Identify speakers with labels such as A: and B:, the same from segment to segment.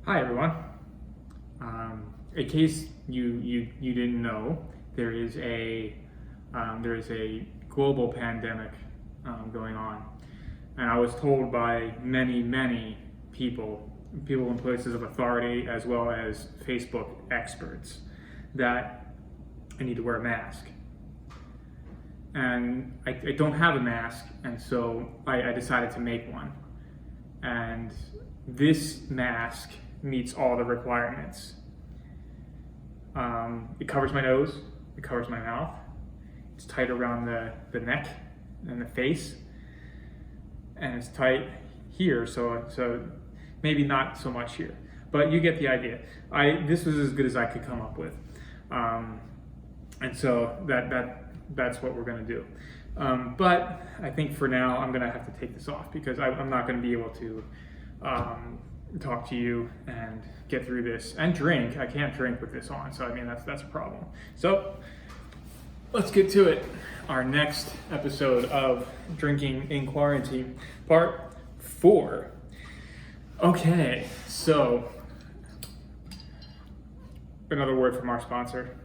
A: Hi everyone. In case you didn't know, there is a global pandemic going on, and I was told by many people in places of authority as well as Facebook experts that I need to wear a mask. And I don't have a mask, and so I decided to make one. And this mask meets all the requirements. It covers my nose, it covers my mouth, it's tight around the neck and the face, and it's tight here, so maybe not so much here, but you get the idea. This was as good as I could come up with, and so that's what we're gonna do. But I think for now I'm gonna have to take this off because I'm not gonna be able to talk to you and get through this and drink. I can't drink with this on, so I mean that's a problem. So let's get to it. Our next episode of Drinking in Quarantine, part 4. Okay, so another word from our sponsor,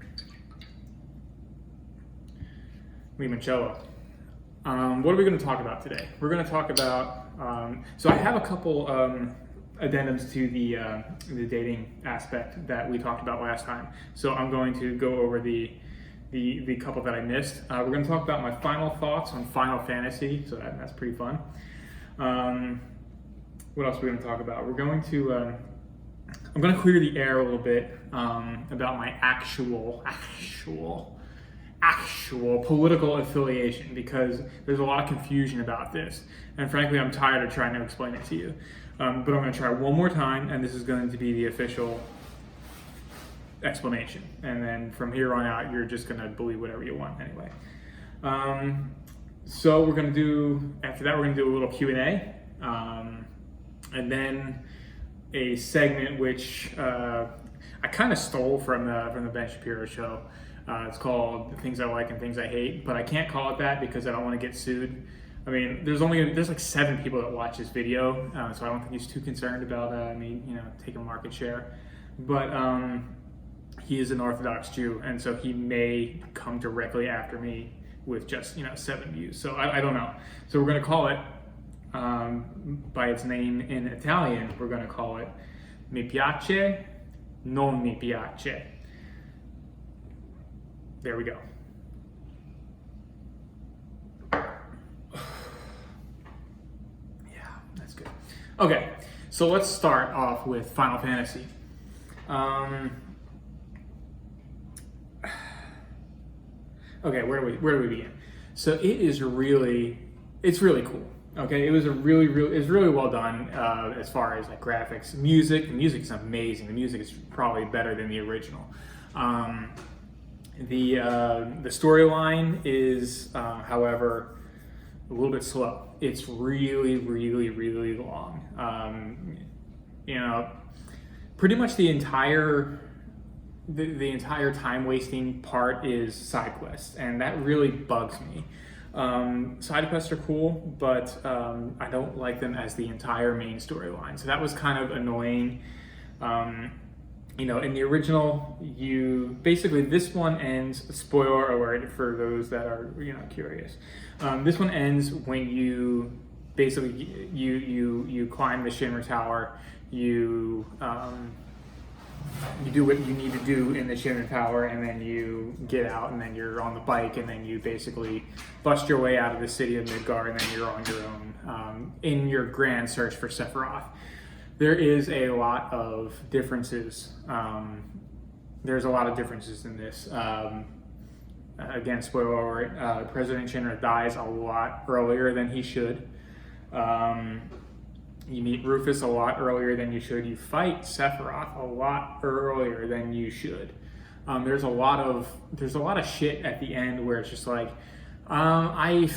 A: limoncello. What are we going to talk about today? We're going to talk about, so I have a couple addendums to the dating aspect that we talked about last time. So I'm going to go over the couple that I missed. We're going to talk about my final thoughts on Final Fantasy, so that's pretty fun. What else are we going to talk about? We're going to, I'm going to clear the air a little bit about my actual political affiliation, because there's a lot of confusion about this, and frankly I'm tired of trying to explain it to you, but I'm going to try one more time, and this is going to be the official explanation, and then from here on out you're just going to believe whatever you want anyway. So we're going to do, after that we're going to do a little Q&A, and then a segment which I kind of stole from the Ben Shapiro show. It's called Things I Like and Things I Hate, but I can't call it that because I don't want to get sued. I mean, there's like 7 people that watch this video, so I don't think he's too concerned about me, taking market share. But he is an Orthodox Jew, and so he may come directly after me with just 7 views. So I don't know. So we're gonna call it by its name in Italian. We're gonna call it Mi piace, non mi piace. There we go. Yeah, that's good. Okay, so let's start off with Final Fantasy. Okay, where do we begin? So it's really cool. Okay, it's really well done as far as like graphics, music. The music is amazing. The music is probably better than the original. The storyline is, however, a little bit slow. It's really long. Pretty much the entire time wasting part is side quests, and that really bugs me. Side quests are cool, but I don't like them as the entire main storyline. So that was kind of annoying. In the original, this one ends, spoiler alert for those that are, curious. This one ends when you basically, you climb the Shinra Tower, you do what you need to do in the Shinra Tower, and then you get out, and then you're on the bike, and then you basically bust your way out of the city of Midgar, and then you're on your own, in your grand search for Sephiroth. There is a lot of differences. There's a lot of differences in this. Again, spoiler alert, President Shinra dies a lot earlier than he should. You meet Rufus a lot earlier than you should. You fight Sephiroth a lot earlier than you should. There's a lot of shit at the end where it's just like, I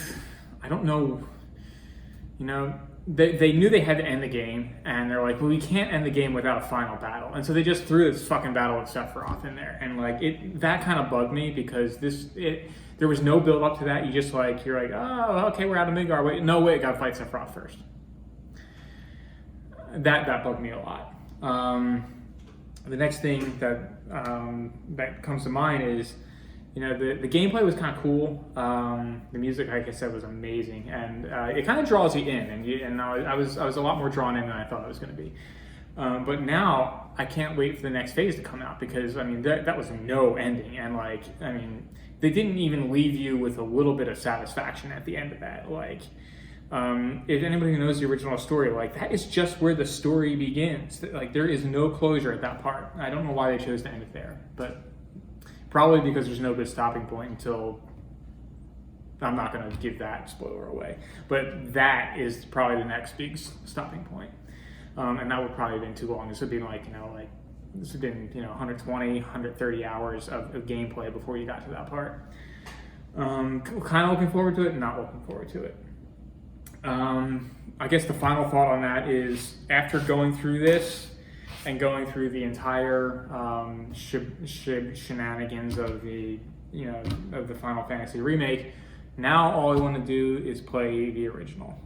A: don't know, They knew they had to end the game, and they're like, well, we can't end the game without a final battle. And so they just threw this fucking battle with Sephiroth in there. And that kind of bugged me because there was no build up to that. You're like, oh, okay, we're out of Midgar. Wait, gotta fight Sephiroth first. That bugged me a lot. The next thing that that comes to mind is, the gameplay was kind of cool. The music, like I said, was amazing, and it kind of draws you in. And I was a lot more drawn in than I thought I was going to be. But now I can't wait for the next phase to come out, because that was no ending, and they didn't even leave you with a little bit of satisfaction at the end of that. If anybody knows the original story, that is just where the story begins. There is no closure at that part. I don't know why they chose to end it there, but probably because there's no good stopping point until, I'm not going to give that spoiler away, but that is probably the next big stopping point. And that would probably have been too long. This would be this would have been 120, 130 hours of gameplay before you got to that part. Kind of looking forward to it, not looking forward to it. I guess the final thought on that is, after going through this and going through the entire shenanigans of the Final Fantasy remake, now all I want to do is play the original.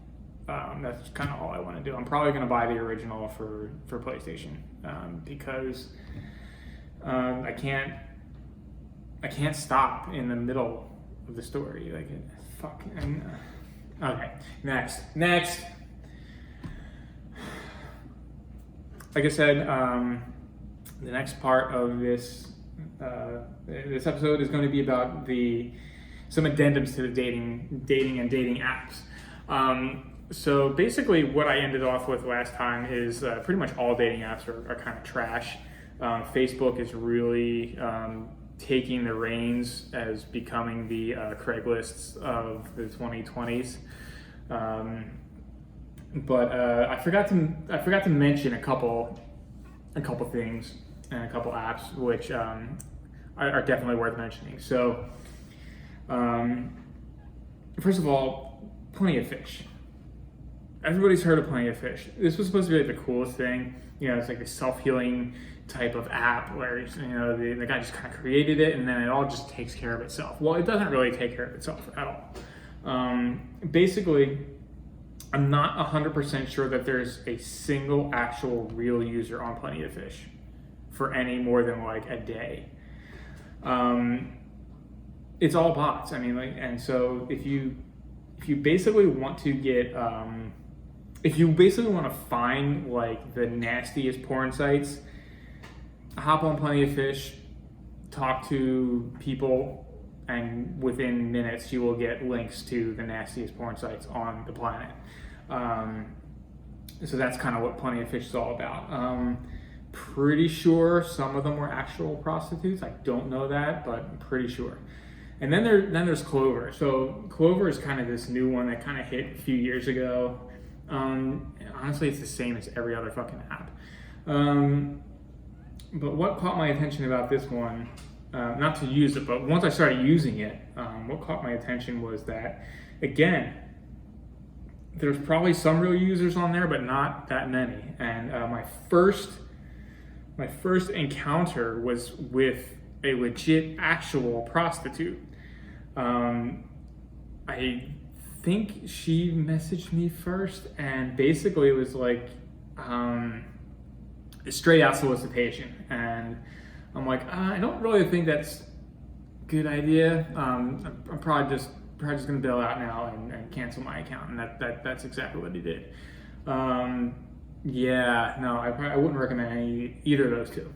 A: That's kind of all I want to do. I'm probably going to buy the original for PlayStation, because I can't stop in the middle of the story. Okay, next. Like I said, the next part of this episode is going to be about some addendums to the dating apps. So basically, what I ended off with last time is pretty much all dating apps are kind of trash. Facebook is really taking the reins as becoming the Craigslists of the 2020s. But I forgot to mention a couple things and a couple apps which are definitely worth mentioning. So first of all, Plenty of Fish. Everybody's heard of Plenty of Fish. This was supposed to be the coolest thing. It's like a self-healing type of app where the guy just kind of created it, and then it all just takes care of itself. Well, it doesn't really take care of itself at all. Basically, I'm not 100% sure that there's a single actual real user on Plenty of Fish for any more than a day. It's all bots. And so if you basically want to get if you basically want to find the nastiest porn sites, hop on Plenty of Fish, talk to people, and within minutes you will get links to the nastiest porn sites on the planet. So that's kind of what Plenty of Fish is all about. Pretty sure some of them were actual prostitutes. I don't know that, but I'm pretty sure. And then there's Clover. So Clover is kind of this new one that kind of hit a few years ago. Honestly, it's the same as every other fucking app. But what caught my attention about this one, not to use it, but once I started using it, what caught my attention was that, again, there's probably some real users on there, but not that many. And my first encounter was with a legit actual prostitute. I think she messaged me first, and basically it was straight out solicitation, and I'm I don't really think that's a good idea. I'm probably just gonna bail out now and cancel my account, and that's exactly what he did. I wouldn't recommend either of those two.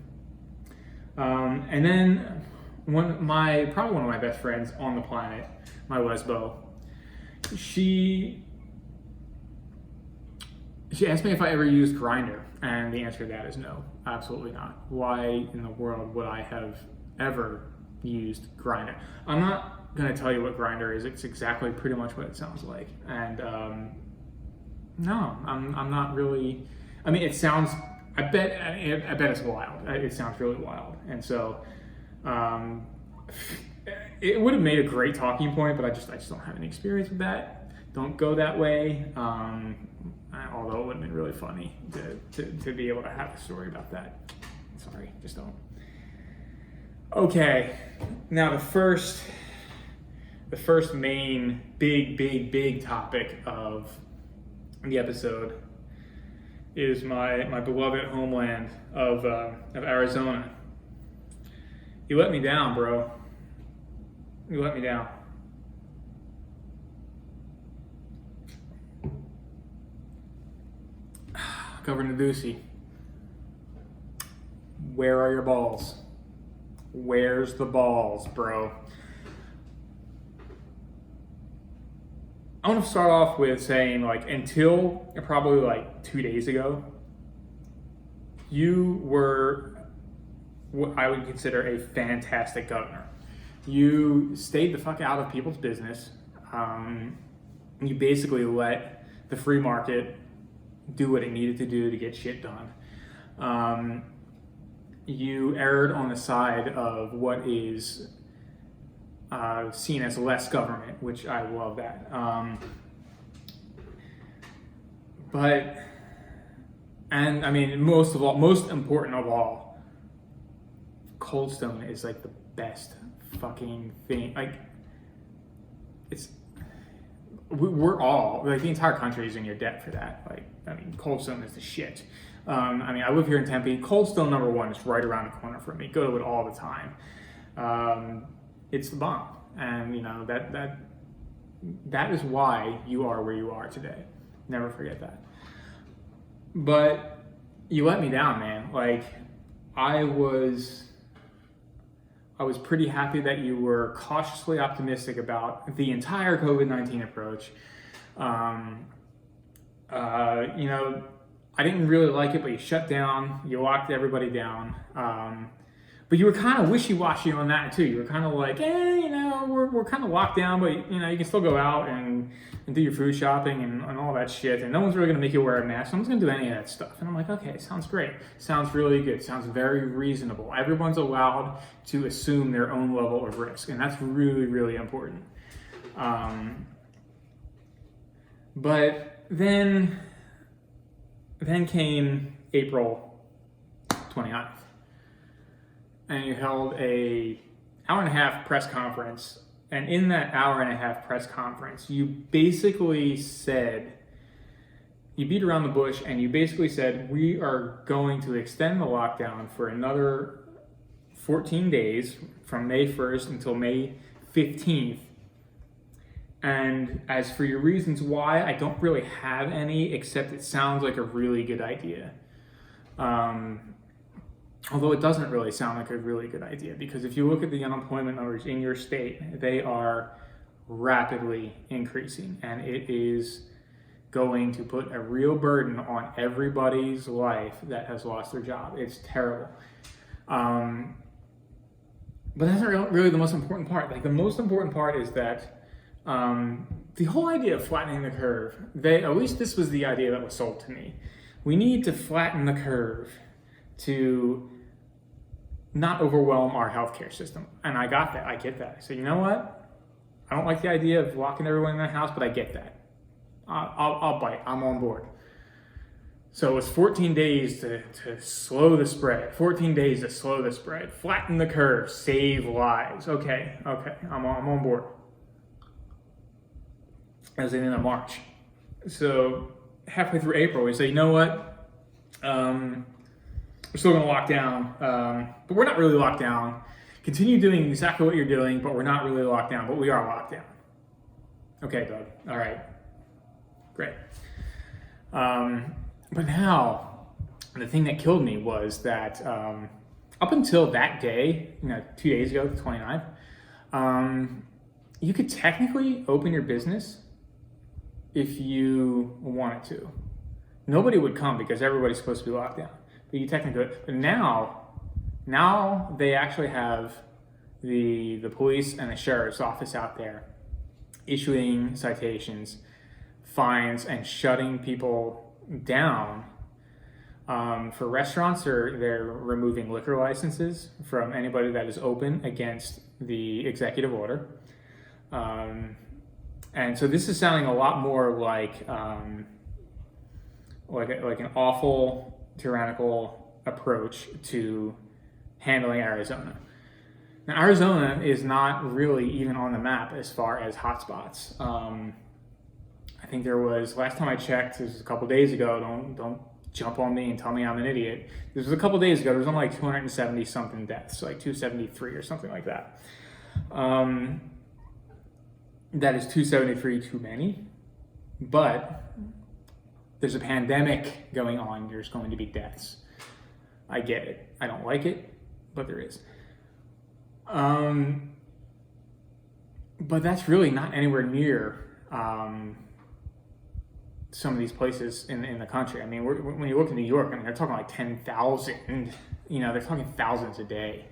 A: And then probably one of my best friends on the planet, my lesbo, she asked me if I ever used Grindr, and the answer to that is no, absolutely not. Why in the world would I have ever used Grindr? I'm not going to tell you what Grindr is. It's exactly pretty much what it sounds like. And no, I'm not really. It sounds. I bet it's wild. It sounds really wild, and so it would have made a great talking point, but I just don't have any experience with that. Don't go that way. Although it would have been really funny to be able to have a story about that. Sorry, just don't. Okay, now the first main big topic of the episode is my beloved homeland of Arizona. You let me down, bro. You let me down. Governor Ducey, where are your balls? Where's the balls, bro? I want to start off with saying, like, until probably like 2 days ago, you were what I would consider a fantastic governor. You stayed the fuck out of people's business. You basically let the free market do what it needed to do to get shit done. You erred on the side of what is seen as less government, which I love that. And I mean, most important of all, Cold Stone is like the best fucking thing. Like, we're all, like, the entire country is in your debt for that. Like, I mean, Cold Stone is the shit. I mean, I live here in Tempe. Cold Stone #1 is right around the corner from me. Go to it all the time. It's the bomb, and you know that is why you are where you are today. Never forget that. But you let me down, man. Like, I was pretty happy that you were cautiously optimistic about the entire COVID-19 approach. You know, I didn't really like it, but you shut down, you locked everybody down. But you were kind of wishy-washy on that too. You were kind of like, you know, we're kind of locked down, but you know, you can still go out and do your food shopping and all that shit. And no one's really gonna make you wear a mask. No one's gonna do any of that stuff. And I'm like, okay, sounds great. Sounds really good. Sounds very reasonable. Everyone's allowed to assume their own level of risk, and that's really, really important. But then came April 29th. And you held a hour and a half press conference. And in that hour and a half press conference, you basically said, you beat around the bush and you basically said, we are going to extend the lockdown for another 14 days from May 1st until May 15th. And as for your reasons why, I don't really have any, except it sounds like a really good idea. Although it doesn't really sound like a really good idea, because if you look at the unemployment numbers in your state, they are rapidly increasing, and it is going to put a real burden on everybody's life that has lost their job. It's terrible. But that's not really the most important part. Like, the most important part is that the whole idea of flattening the curve, at least this was the idea that was sold to me. We need to flatten the curve to not overwhelm our healthcare system. And I got that, I get that. I said, you know what? I don't like the idea of locking everyone in the house, but I get that. I'll bite, I'm on board. So it's 14 days to slow the spread, 14 days to slow the spread, flatten the curve, save lives. Okay, I'm on board. As in March. So halfway through April, we say, you know what? We're still going to lock down, but we're not really locked down. Continue doing exactly what you're doing, but we're not really locked down, but we are locked down. Okay, Doug. All right. Great. But now, the thing that killed me was that up until that day, 2 days ago, the 29th, you could technically open your business if you wanted to. Nobody would come because everybody's supposed to be locked down. But you technically could. But now they actually have the police and the sheriff's office out there issuing citations, fines, and shutting people down. For restaurants, they're removing liquor licenses from anybody that is open against the executive order. And so this is sounding a lot more like an awful, tyrannical approach to handling Arizona. Now, Arizona is not really even on the map as far as hotspots. I think there was, last time I checked, this was a couple days ago, don't jump on me and tell me I'm an idiot. This was a couple days ago. There was only like 270 something deaths, like 273 or something like that. That is 273 too many, but there's a pandemic going on. There's going to be deaths. I get it. I don't like it, but there is. But that's really not anywhere near some of these places in the country. I mean, when you look in New York, I mean, they're talking like 10,000. They're talking thousands a day.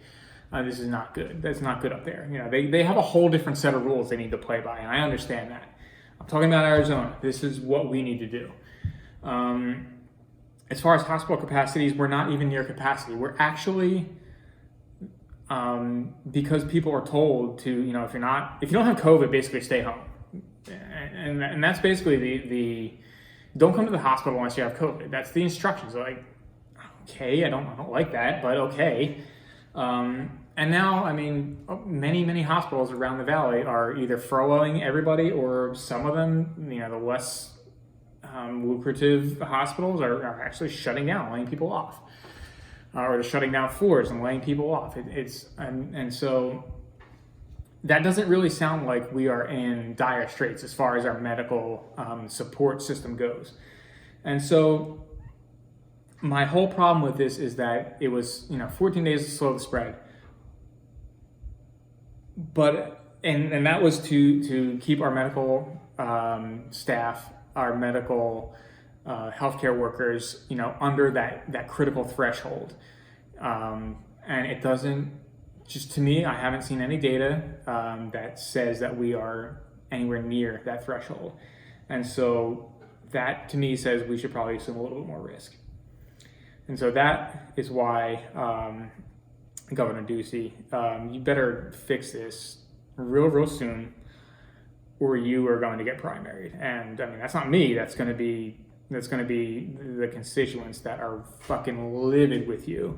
A: This is not good. That's not good up there. They have a whole different set of rules they need to play by, and I understand that. I'm talking about Arizona. This is what we need to do. As far as hospital capacities, we're not even near capacity. We're actually, because people are told to, if you don't have COVID, basically stay home. And that's basically the don't come to the hospital unless you have COVID. That's the instructions. Like, okay, I don't like that, but okay. And now, I mean, many hospitals around the valley are either furloughing everybody, or some of them, the less lucrative hospitals are actually shutting down, laying people off, or they're shutting down floors and laying people off. And so that doesn't really sound like we are in dire straits as far as our medical support system goes. And so my whole problem with this is that it was 14 days to slow the spread, but and that was to keep our medical staff, our medical healthcare workers, under that critical threshold. And it doesn't, just to me, I haven't seen any data that says that we are anywhere near that threshold. And so that to me says we should probably assume a little bit more risk. And so that is why Governor Ducey, you better fix this real soon, or you are going to get primaried. And I mean, that's not me. That's going to be the constituents that are fucking livid with you.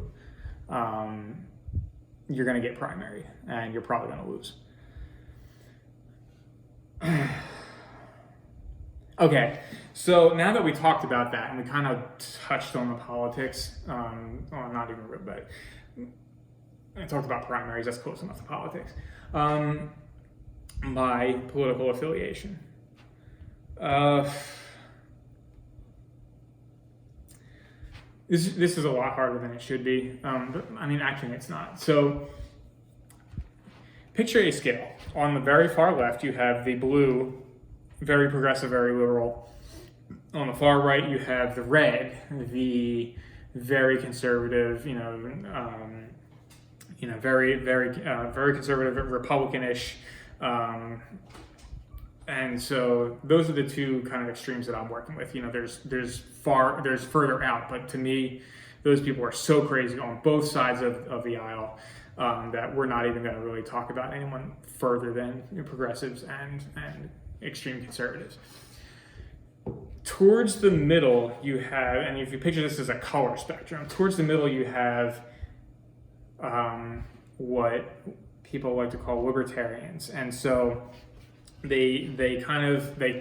A: You're going to get primaried, and you're probably going to lose. Okay, so now that we talked about that, and we kind of touched on the politics, well, not even real, but I talked about primaries, that's close enough to politics. My political affiliation. This is a lot harder than it should be, but I mean, actually it's not. So picture a scale. On the very far left, you have the blue, very progressive, very liberal. On the far right, you have the red, the very conservative, very conservative, Republican-ish. And so those are the two kind of extremes that I'm working with. There's further out, but to me, those people are so crazy on both sides of the aisle that we're not even going to really talk about anyone further than progressives and extreme conservatives. Towards the middle, you have, and if you picture this as a color spectrum, towards the middle you have what people like to call libertarians. And so they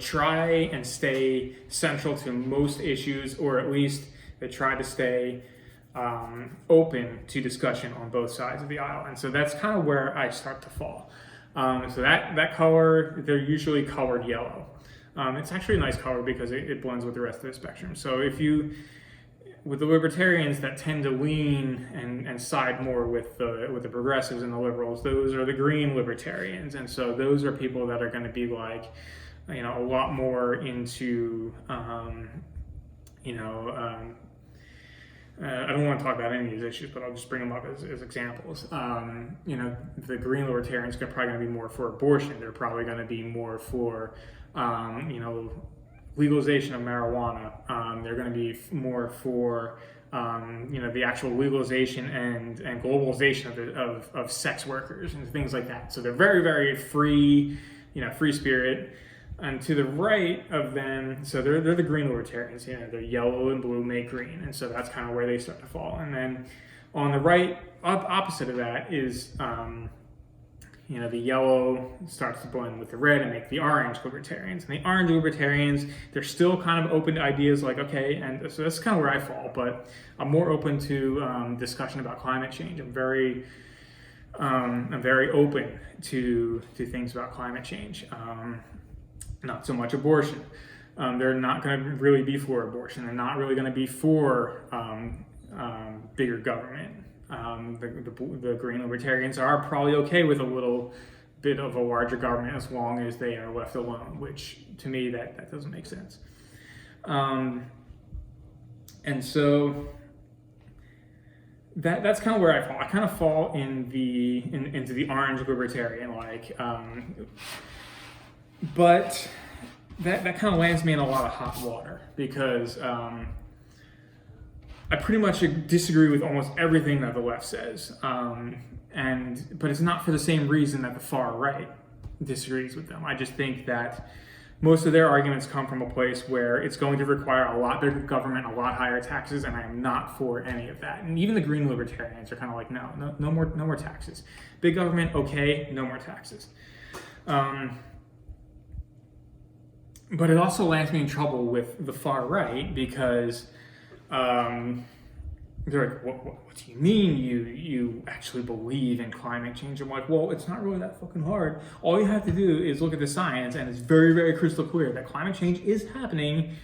A: try and stay central to most issues, or at least they try to stay open to discussion on both sides of the aisle. And so that's kind of where I start to fall. So that color, they're usually colored yellow. It's actually a nice color because it blends with the rest of the spectrum. So with the libertarians that tend to lean and side more with the progressives and the liberals, those are the green libertarians. And so those are people that are going to be like, a lot more into, I don't want to talk about any of these issues, but I'll just bring them up as examples. The green libertarians are probably going to be more for abortion. They're probably going to be more for, legalization of marijuana. They're going to be more for, the actual legalization and globalization of sex workers and things like that. So they're very, very free, free spirit. And to the right of them, so they're the green libertarians. They're yellow and blue make green, and so that's kind of where they start to fall. And then on the right, opposite of that is, the yellow starts to blend with the red and make the orange libertarians. And the orange libertarians, they're still kind of open to ideas like, okay, and so that's kind of where I fall, but I'm more open to discussion about climate change. I'm very open to things about climate change. Not so much abortion. They're not going to really be for abortion. They're not really going to be for bigger government. The green libertarians are probably okay with a little bit of a larger government as long as they are left alone, which to me that doesn't make sense. And so that's kind of where I fall. I kind of fall into the orange libertarian but that kind of lands me in a lot of hot water because I pretty much disagree with almost everything that the left says, but it's not for the same reason that the far right disagrees with them. I just think that most of their arguments come from a place where it's going to require a lot bigger government, a lot higher taxes, and I am not for any of that. And even the green libertarians are kind of like, no more taxes. Big government, okay, no more taxes. But it also lands me in trouble with the far right because they're like, what do you mean you actually believe in climate change? I'm like, well, it's not really that fucking hard. All you have to do is look at the science, and it's very, very crystal clear that climate change is happening.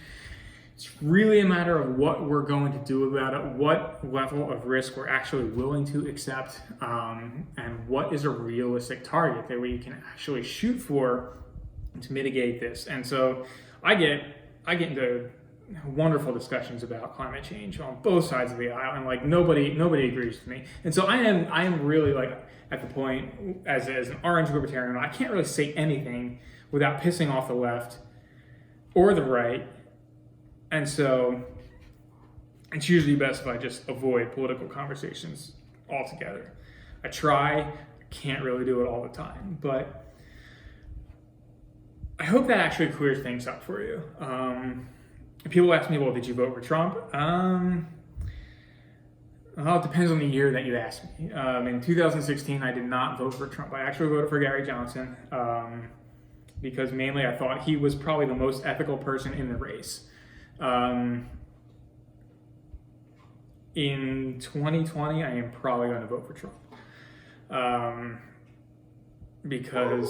A: It's really a matter of what we're going to do about it, what level of risk we're actually willing to accept, and what is a realistic target that we can actually shoot for to mitigate this. And so I get into wonderful discussions about climate change on both sides of the aisle, and nobody agrees with me. And so I am really at the point as an orange libertarian, I can't really say anything without pissing off the left or the right. And so it's usually best if I just avoid political conversations altogether. I try, can't really do it all the time, but I hope that actually clears things up for you. People ask me, well, did you vote for Trump? Well, it depends on the year that you ask me. In 2016, I did not vote for Trump. I actually voted for Gary Johnson because mainly I thought he was probably the most ethical person in the race. In 2020, I am probably going to vote for Trump because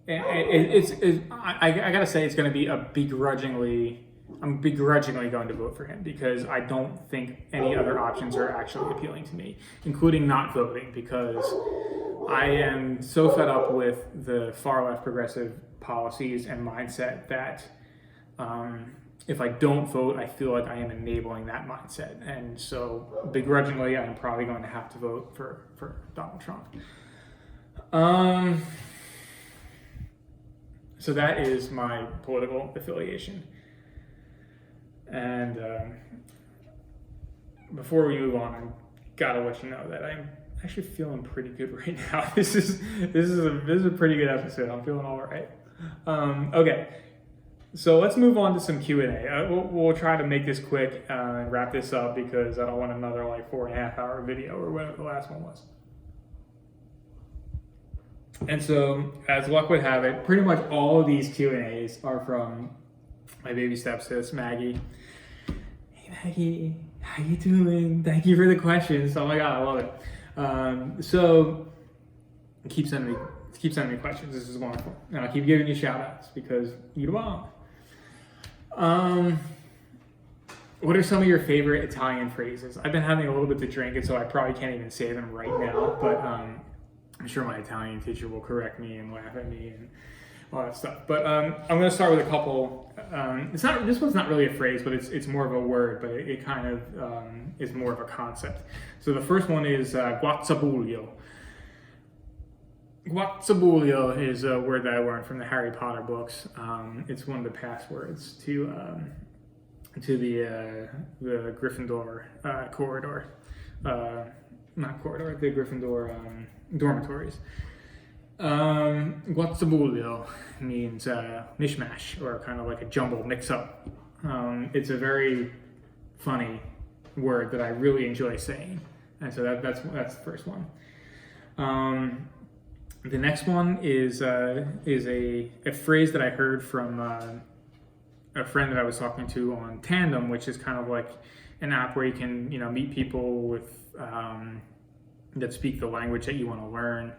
A: I gotta say it's going to be I'm begrudgingly going to vote for him because I don't think any other options are actually appealing to me, including not voting, because I am so fed up with the far left progressive policies and mindset that if I don't vote, I feel like I am enabling that mindset. And so begrudgingly, I'm probably going to have to vote for Donald Trump. So that is my political affiliation. And before we move on, I gotta let you know that I'm actually feeling pretty good right now. This is a pretty good episode. I'm feeling all right. Okay, so let's move on to some Q&A. We'll try to make this quick and wrap this up because I don't want another 4.5 hour video or whatever the last one was. And so, as luck would have it, pretty much all of these Q&As are from my baby stepsis, Maggie. Hey Maggie, how you doing? Thank you for the questions. Oh my God, I love it. So keep sending me questions. This is wonderful. And I'll keep giving you shout outs because you the bomb. What are some of your favorite Italian phrases? I've been having a little bit to drink, and so I probably can't even say them right now, but I'm sure my Italian teacher will correct me and laugh at me and all that stuff. But I'm going to start with a couple. This one's not really a phrase, but it's more of a word, but it kind of is more of a concept. So the first one is guazzabuglio. Guazzabuglio is a word that I learned from the Harry Potter books. It's one of the passwords to the Gryffindor corridor. Not corridor, the Gryffindor dormitories. Guazzabuglio means mishmash, or kind of like a jumble mix-up. It's a very funny word that I really enjoy saying, and so that's the first one. The next one is a phrase that I heard from a friend that I was talking to on Tandem, which is kind of like an app where you can meet people with that speak the language that you want to learn,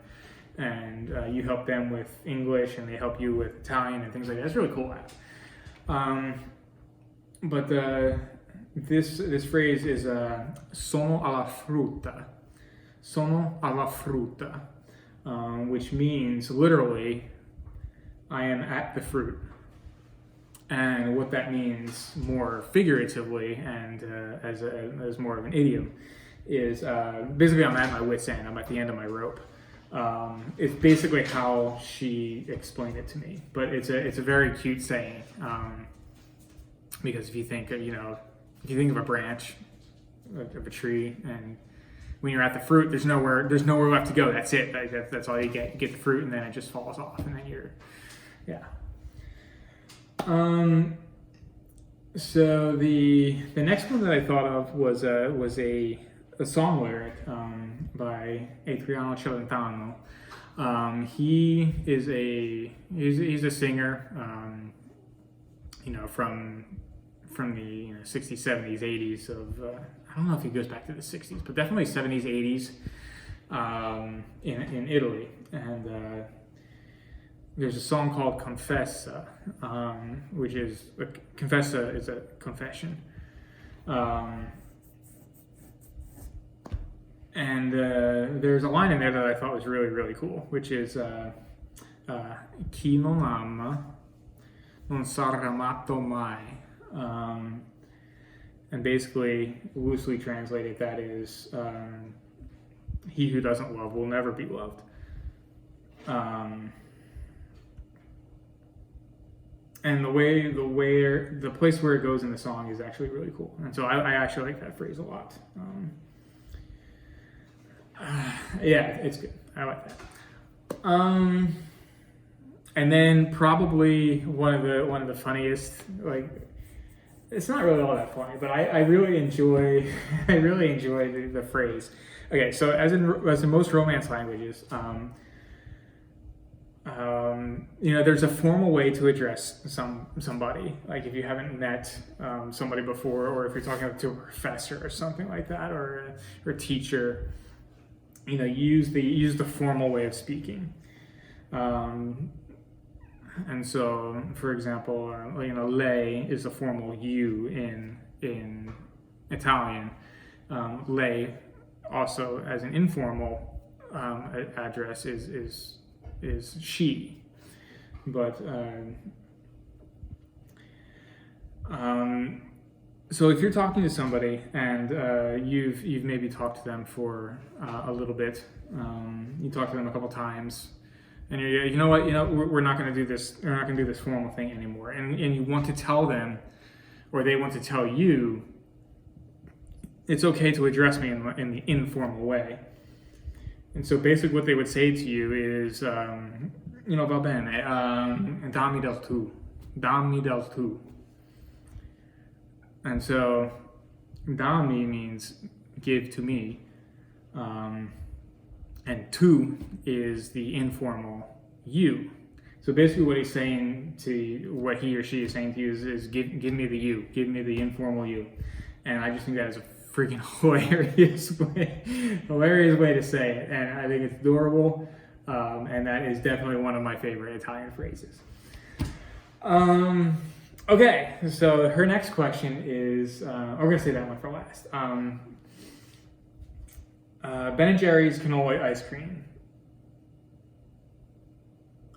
A: and you help them with English and they help you with Italian and things like that. It's a really cool app. But this phrase is sono alla frutta. Sono alla frutta, which means literally, I am at the fruit. And what that means more figuratively and as more of an idiom is basically I'm at my wit's end. I'm at the end of my rope. It's basically how she explained it to me, but it's a very cute saying, because if you think of a branch of a tree, and when you're at the fruit, there's nowhere left to go. That's it. That's all you get. You get the fruit, and then it just falls off, and then So the next one that I thought of was a song lyric by Adriano Celentano. He's a singer, from the 60s, 70s, 80s of I don't know if he goes back to the 60s, but definitely 70s, 80s in Italy. And there's a song called Confessa, which is confessa is a confession. And there's a line in there that I thought was really, really cool, which is chi non ama non sarà amato mai. And basically, loosely translated, that is, he who doesn't love will never be loved. And the place where it goes in the song is actually really cool. And so I actually like that phrase a lot. Yeah, it's good. I like that. And then probably one of the funniest, like, it's not really all that funny, but I really enjoy the phrase. Okay, so as in most Romance languages, there's a formal way to address somebody. Like if you haven't met somebody before, or if you're talking to a professor or something like that, or a teacher, use the formal way of speaking. And so, for example, lei is a formal you in Italian. Lei also as an informal address is she. But so if you're talking to somebody and you've maybe talked to them for a little bit, you talk to them a couple times, and you're, we're not going to do this. We're not going to do this formal thing anymore. And you want to tell them, or they want to tell you, it's okay to address me in the informal way. And so basically, what they would say to you is, va bene, dammi del tu. And so, dammi means give to me. And tu is the informal you. So basically what he's saying what he or she is saying to you is give me the you, give me the informal you. And I just think that is a freaking hilarious way to say it. And I think it's adorable. And that is definitely one of my favorite Italian phrases. Okay, so her next question is, we're gonna say that one for last. Ben & Jerry's Cannoli Ice Cream.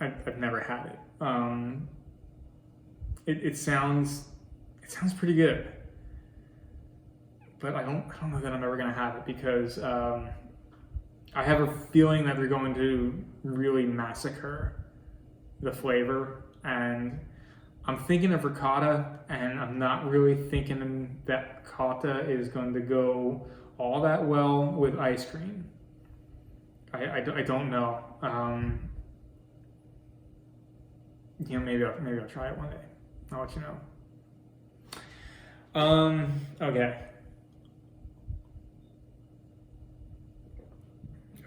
A: I've never had it. It sounds pretty good, but I don't know that I'm ever gonna have it because I have a feeling that they're going to really massacre the flavor, and I'm thinking of ricotta, and I'm not really thinking that ricotta is going to go all that well with ice cream. I don't know. Maybe I'll try it one day. I'll let you know. Okay.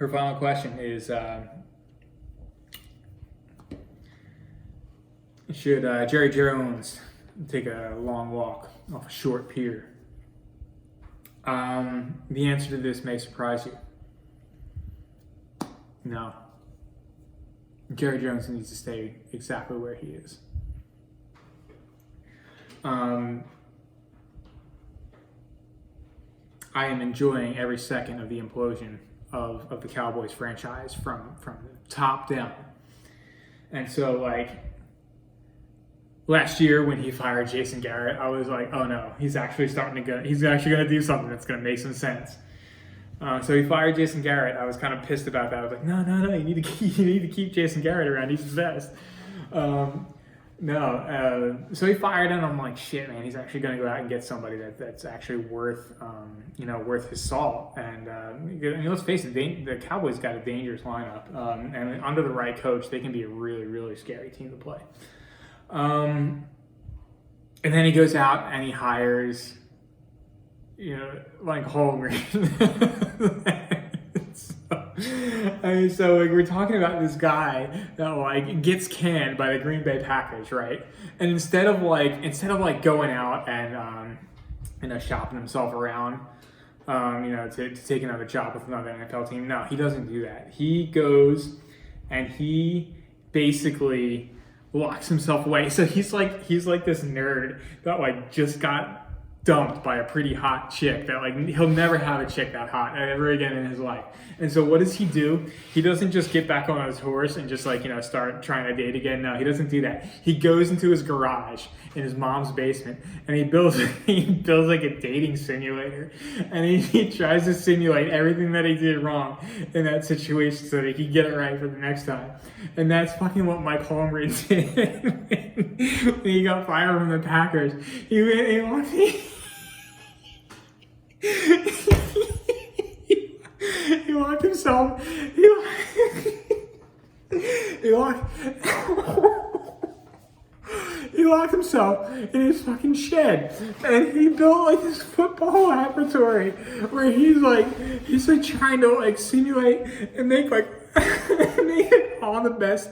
A: her final question is, should Jerry Jones take a long walk off a short pier? The answer to this may surprise you. No. Jerry Jones needs to stay exactly where he is. I am enjoying every second of the implosion of the Cowboys franchise from the top down. And so, like, last year when he fired Jason Garrett, I was like, oh no, he's actually going to do something that's going to make some sense. So he fired Jason Garrett. I was kind of pissed about that. I was like, no, you need to keep Jason Garrett around. He's the best. So he fired him. I'm like, shit, man. He's actually going to go out and get somebody that's actually worth his salt. And let's face it, the Cowboys got a dangerous lineup. And under the right coach, they can be a really, really scary team to play. And then he goes out and he hires, Mike Holmgren. So like, we're talking about this guy that like gets canned by the Green Bay Packers, right? And instead of going out and shopping himself around, to take another job with another NFL team, no, he doesn't do that. He goes and he basically locks himself away. So he's like this nerd that like just got dumped by a pretty hot chick that like he'll never have a chick that hot ever again in his life. And so what does he do? He doesn't just get back on his horse and just like, start trying to date again. No, he doesn't do that. He goes into his garage in his mom's basement and he builds like a dating simulator, and he tries to simulate everything that he did wrong in that situation so that he can get it right for the next time. And that's fucking what Mike Holmgren did when he got fired from the Packers. He locked himself. He locked himself in his fucking shed, and he built like this football laboratory where he's like trying to like simulate and make like all the best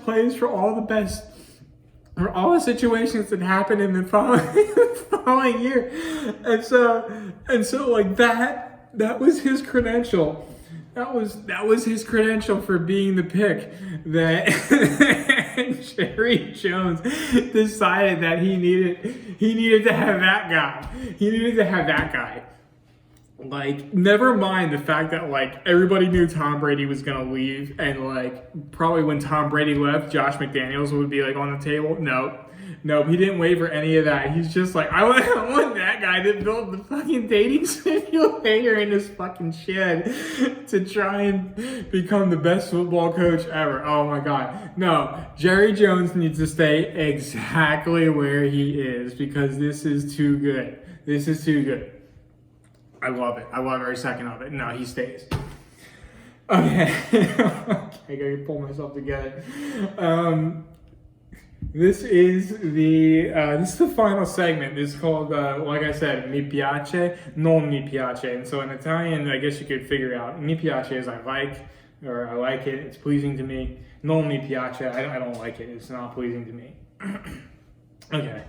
A: plays for all the situations that happened in the following year. And so like that was his credential. That was his credential for being the pick that Jerry Jones decided that he needed to have that guy. He needed to have that guy. Like, never mind the fact that like everybody knew Tom Brady was gonna leave, and like probably when Tom Brady left, Josh McDaniels would be like on the table. No, he didn't wait for any of that. He's just like, I want that guy that built the fucking dating simulator in his fucking shed to try and become the best football coach ever. Oh my God. No, Jerry Jones needs to stay exactly where he is because this is too good. This is too good. I love it. I love every second of it. No, he stays. Okay. I gotta pull myself together. This is the final segment. It's called, like I said, mi piace, non mi piace. And so in Italian, I guess you could figure out, mi piace is I like it, it's pleasing to me. Non mi piace, I don't like it, it's not pleasing to me. Okay.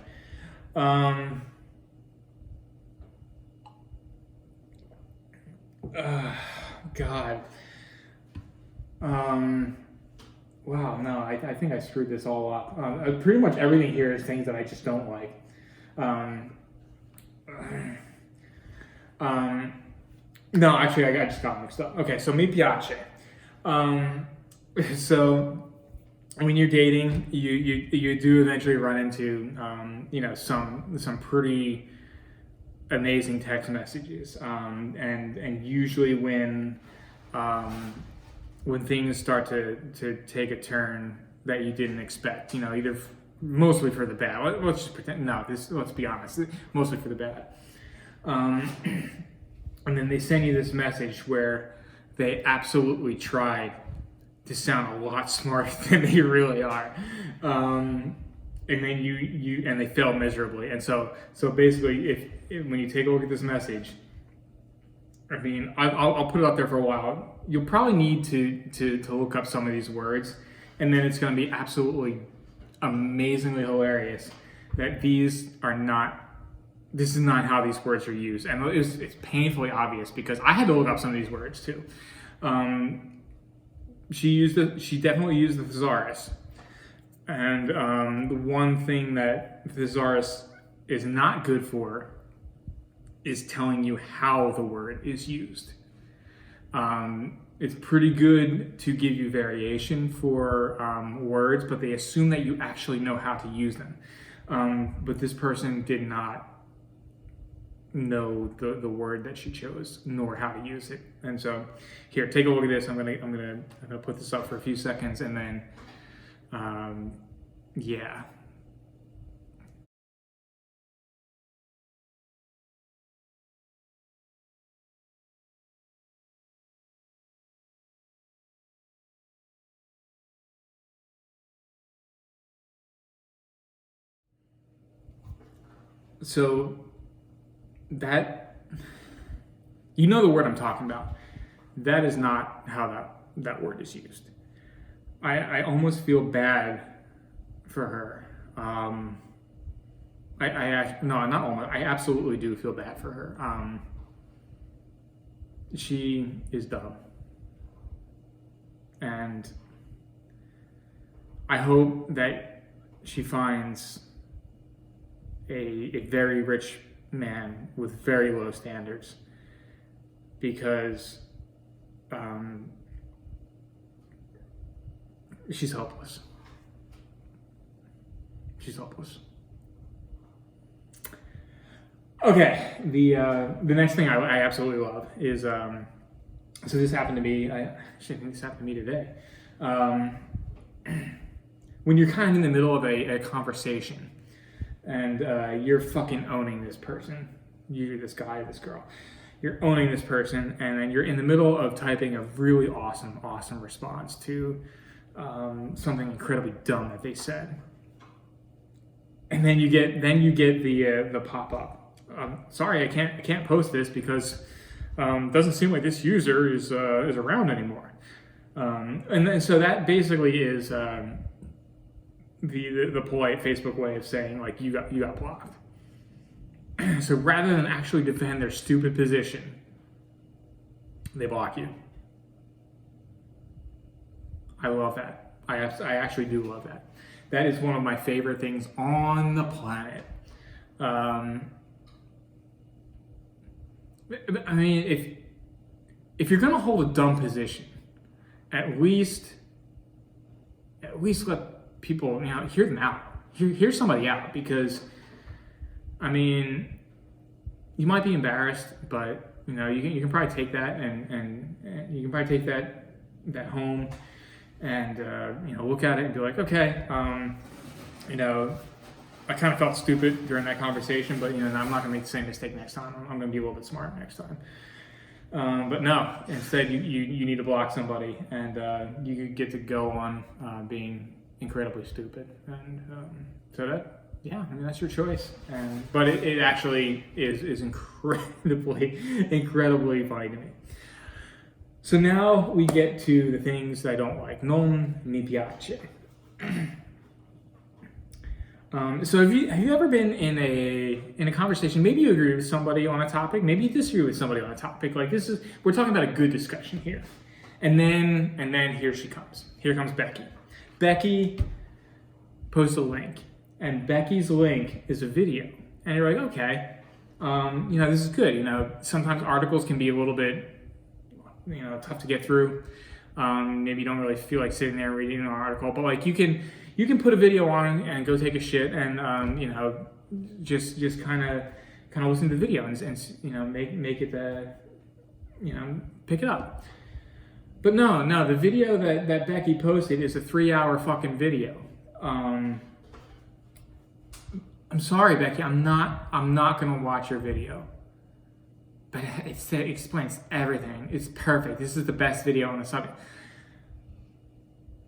A: God. Wow, no, I think I screwed this all up. Pretty much everything here is things that I just don't like. No, actually, I just got mixed up. Okay, so mi piace. So when you're dating, you do eventually run into some pretty amazing text messages, and usually when things start to take a turn that you didn't expect, either mostly for the bad. Let's just pretend. No, let's be honest. Mostly for the bad. And then they send you this message where they absolutely tried to sound a lot smarter than they really are. And then and they fail miserably. And so basically, when you take a look at this message, I mean, I'll put it up there for a while. You'll probably need to look up some of these words, and then it's going to be absolutely amazingly hilarious that this is not how these words are used. And it's painfully obvious because I had to look up some of these words too. She definitely used the thesaurus. And the one thing that the thesaurus is not good for is telling you how the word is used. It's pretty good to give you variation for words, but they assume that you actually know how to use them. But this person did not know the word that she chose, nor how to use it. And so, here, take a look at this. I'm gonna put this up for a few seconds, and then, yeah. So that, you know the word I'm talking about. That is not how that word is used. I almost feel bad for her. Not almost. I absolutely do feel bad for her. She is dumb, and I hope that she finds a very rich man with very low standards, because she's helpless. She's helpless. Okay, the next thing I absolutely love is so this happened to me. I think this happened to me today. When you're kind of in the middle of a conversation, and you're fucking owning this person, you're this guy or this girl, you're owning this person, and then you're in the middle of typing a really awesome response to something incredibly dumb that they said, and then you get the pop-up. Sorry, I can't post this because doesn't seem like this user is around anymore. And then so that basically is the polite Facebook way of saying, like, you got blocked. So rather than actually defend their stupid position, they block you. I love that. I actually do love that. That is one of my favorite things on the planet. I mean, if you're gonna hold a dumb position, at least let people, hear them out. Hear somebody out, because, I mean, you might be embarrassed, but you can probably take that and you can probably take that home and look at it and be like, okay, I kind of felt stupid during that conversation, but I'm not gonna make the same mistake next time. I'm gonna be a little bit smarter next time. But no, instead you need to block somebody, and you get to go on being incredibly stupid, and so that's your choice. But it actually is incredibly funny to me. So now we get to the things that I don't like. Non mi piace. So have you ever been in a conversation? Maybe you agree with somebody on a topic. Maybe you disagree with somebody on a topic. Like we're talking about a good discussion here, and then here she comes. Here comes Becky. Becky posts a link, and Becky's link is a video, and you're like, okay, this is good. Sometimes articles can be a little bit, tough to get through. Maybe you don't really feel like sitting there reading an article, but like you can put a video on and go take a shit, and just kind of listen to the video and make it pick it up. But no, the video that Becky posted is a 3-hour fucking video. I'm sorry, Becky, I'm not gonna watch your video. But it explains everything. It's perfect. This is the best video on the subject.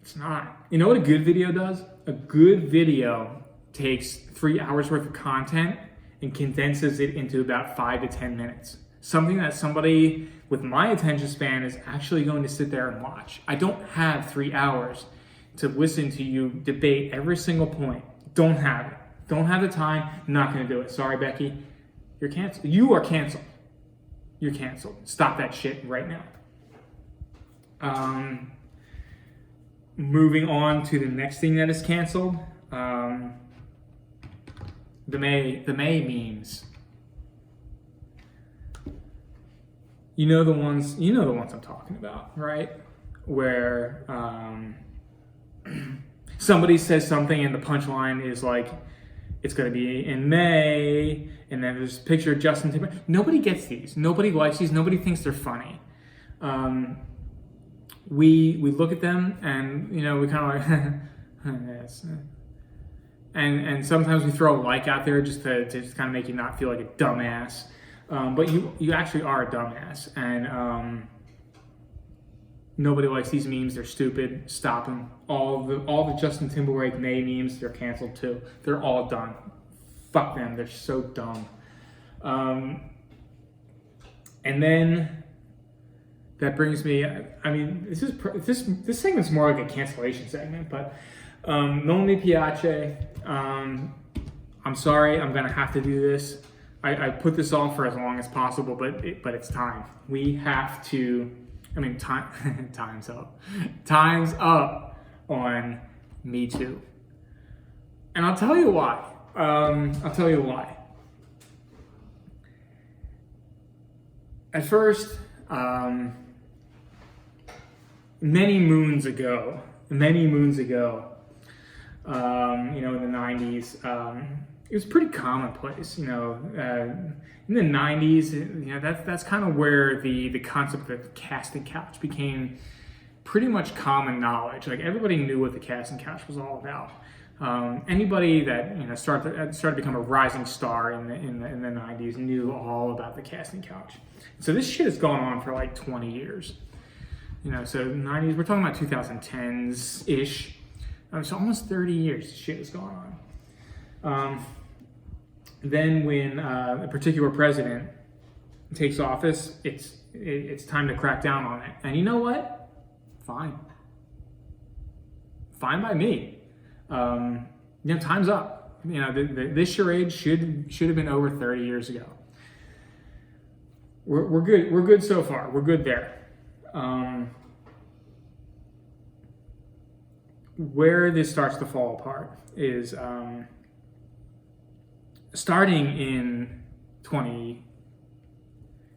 A: It's not. You know what a good video does? A good video takes 3 hours worth of content and condenses it into about 5 to 10 minutes. Something that somebody with my attention span is actually going to sit there and watch. I don't have 3 hours to listen to you debate every single point. Don't have it. Don't have the time. Not going to do it. Sorry, Becky. You're canceled. You are canceled. You're canceled. Stop that shit right now. Moving on to the next thing that is canceled. The May memes. You know the ones I'm talking about, right? Where somebody says something and the punchline is like, it's going to be in May, and then there's a picture of Justin Timberlake. Nobody gets these. Nobody likes these. Nobody thinks they're funny. We look at them and, we kind of like, yes. And sometimes we throw a like out there just to just kind of make you not feel like a dumbass. But you actually are a dumbass. And nobody likes these memes. They're stupid. Stop them. All the Justin Timberlake May memes, they're canceled too. They're all done. Fuck them. They're so dumb. And then that brings me. I mean, this segment's more like a cancellation segment, but non mi piace. I'm sorry. I'm gonna have to do this. I put this off for as long as possible, but it's time. We have to. I mean, time's up. Time's up on MeToo. And I'll tell you why. At first, many moons ago, in the 90s, it was pretty commonplace, in the 90s, that's kind of where the concept of the casting couch became pretty much common knowledge. Like, everybody knew what the casting couch was all about. Anybody that started to become a rising star in the 90s knew all about the casting couch. So this shit has gone on for like 20 years. So 90s, we're talking about 2010s ish. So almost 30 years this shit has gone on. Then when a particular president takes office, it's time to crack down on it. And you know what? Fine by me. Time's up. This charade should have been over 30 years ago. We're good. We're good so far. We're good there. Where this starts to fall apart is starting in the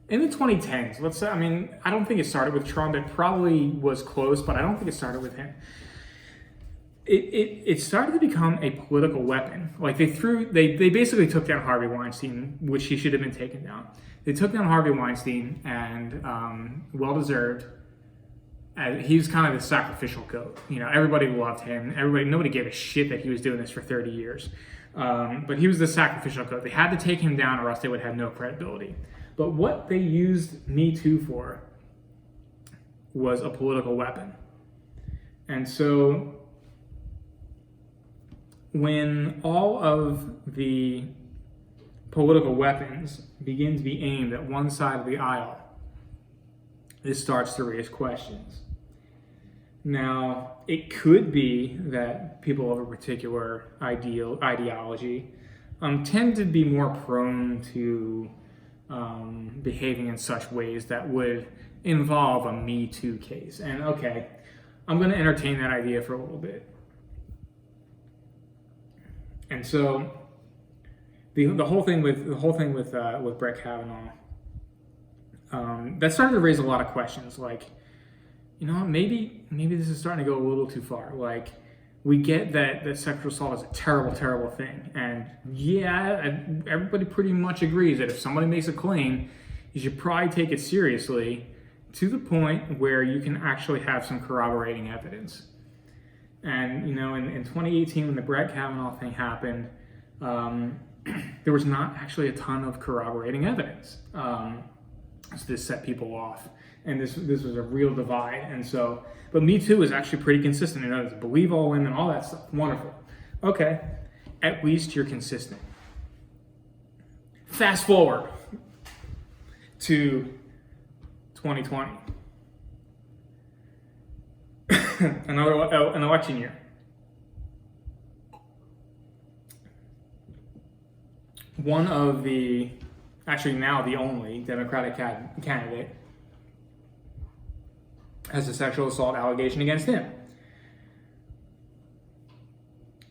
A: 2010s. Let's say, I don't think it started with Trump. It probably was close, but I don't think it started with him. It started to become a political weapon. Like, they basically took down Harvey Weinstein, which he should have been taken down. They took down Harvey Weinstein, and well-deserved. He was kind of the sacrificial goat. Everybody loved him. Nobody gave a shit that he was doing this for 30 years. But he was the sacrificial goat. They had to take him down or else they would have no credibility. But what they used MeToo for was a political weapon. And so when all of the political weapons begin to be aimed at one side of the aisle, this starts to raise questions. Now, it could be that people of a particular ideology tend to be more prone to behaving in such ways that would involve a Me Too case. And okay, I'm going to entertain that idea for a little bit. And so, the whole thing with Brett Kavanaugh, that started to raise a lot of questions. Like, maybe this is starting to go a little too far. Like, we get that sexual assault is a terrible, terrible thing. And yeah, everybody pretty much agrees that if somebody makes a claim, you should probably take it seriously to the point where you can actually have some corroborating evidence. And, in 2018, when the Brett Kavanaugh thing happened, there was not actually a ton of corroborating evidence. So this set people off. And this was a real divide. And so, but Me Too is actually pretty consistent. It's believe all women, all that stuff. Wonderful. Okay, at least you're consistent. Fast forward to 2020. An election year. One of the, actually now the only Democratic candidate has a sexual assault allegation against him.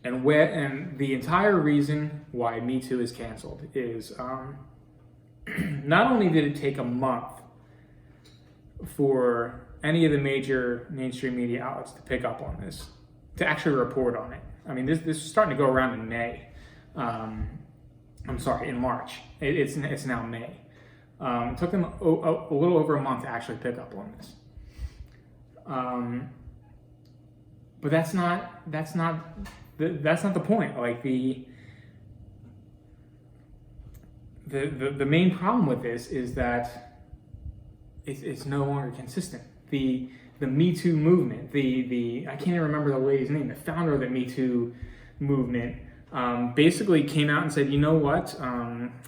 A: And the entire reason why MeToo is canceled is not only did it take a month for any of the major mainstream media outlets to pick up on this, to actually report on it. I mean, this is starting to go around in May. In March. It's now May. It took them a little over a month to actually pick up on this. But that's not the point. Like the main problem with this is that it's no longer consistent. The MeToo movement, I can't even remember the lady's name, the founder of the MeToo movement, basically came out and said, you know what,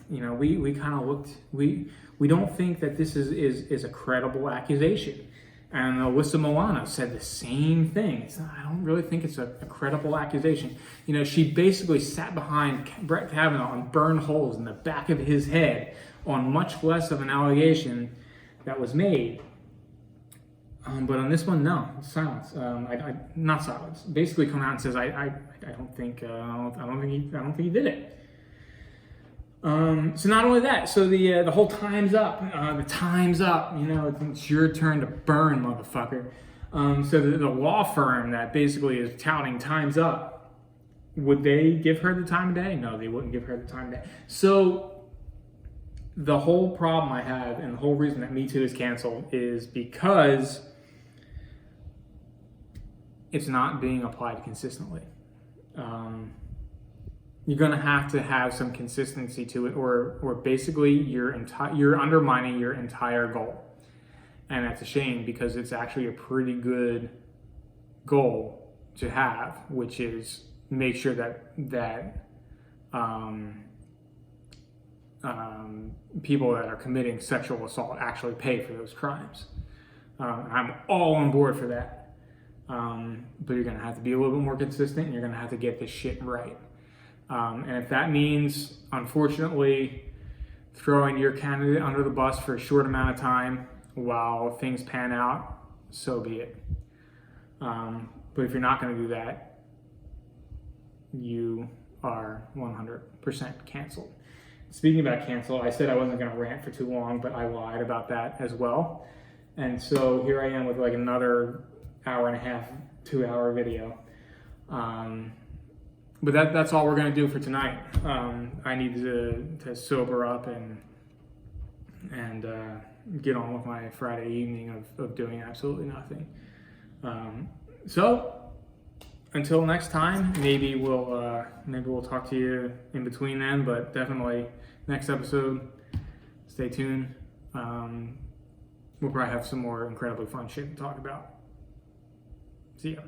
A: we kind of looked, we don't think that this is a credible accusation. And Alyssa Milano said the same thing. I don't really think it's a credible accusation. She basically sat behind Brett Kavanaugh and burned holes in the back of his head on much less of an allegation that was made. But on this one, no, silence. Not silence. Basically, come out and says, I don't think he did it. So not only that, so the whole time's up. The time's up. It's your turn to burn, motherfucker. So the law firm that basically is touting time's up, would they give her the time of day? No, they wouldn't give her the time of day. So the whole problem I have, and the whole reason that MeToo is canceled, is because it's not being applied consistently. You're going to have some consistency to it, or basically you're undermining your entire goal. And that's a shame, because it's actually a pretty good goal to have, which is make sure that people that are committing sexual assault actually pay for those crimes. I'm all on board for that. But you're going to have to be a little bit more consistent, and you're going to have to get this shit right. And if that means, unfortunately, throwing your candidate under the bus for a short amount of time while things pan out, so be it. But if you're not going to do that, you are 100% canceled. Speaking about cancel, I said I wasn't going to rant for too long, but I lied about that as well. And so here I am with like another hour and a half, 2-hour video. But that's all we're going to do for tonight. I need to sober up and get on with my Friday evening of doing absolutely nothing. So until next time, maybe we'll talk to you in between then. But definitely next episode, stay tuned. We'll probably have some more incredibly fun shit to talk about. See ya.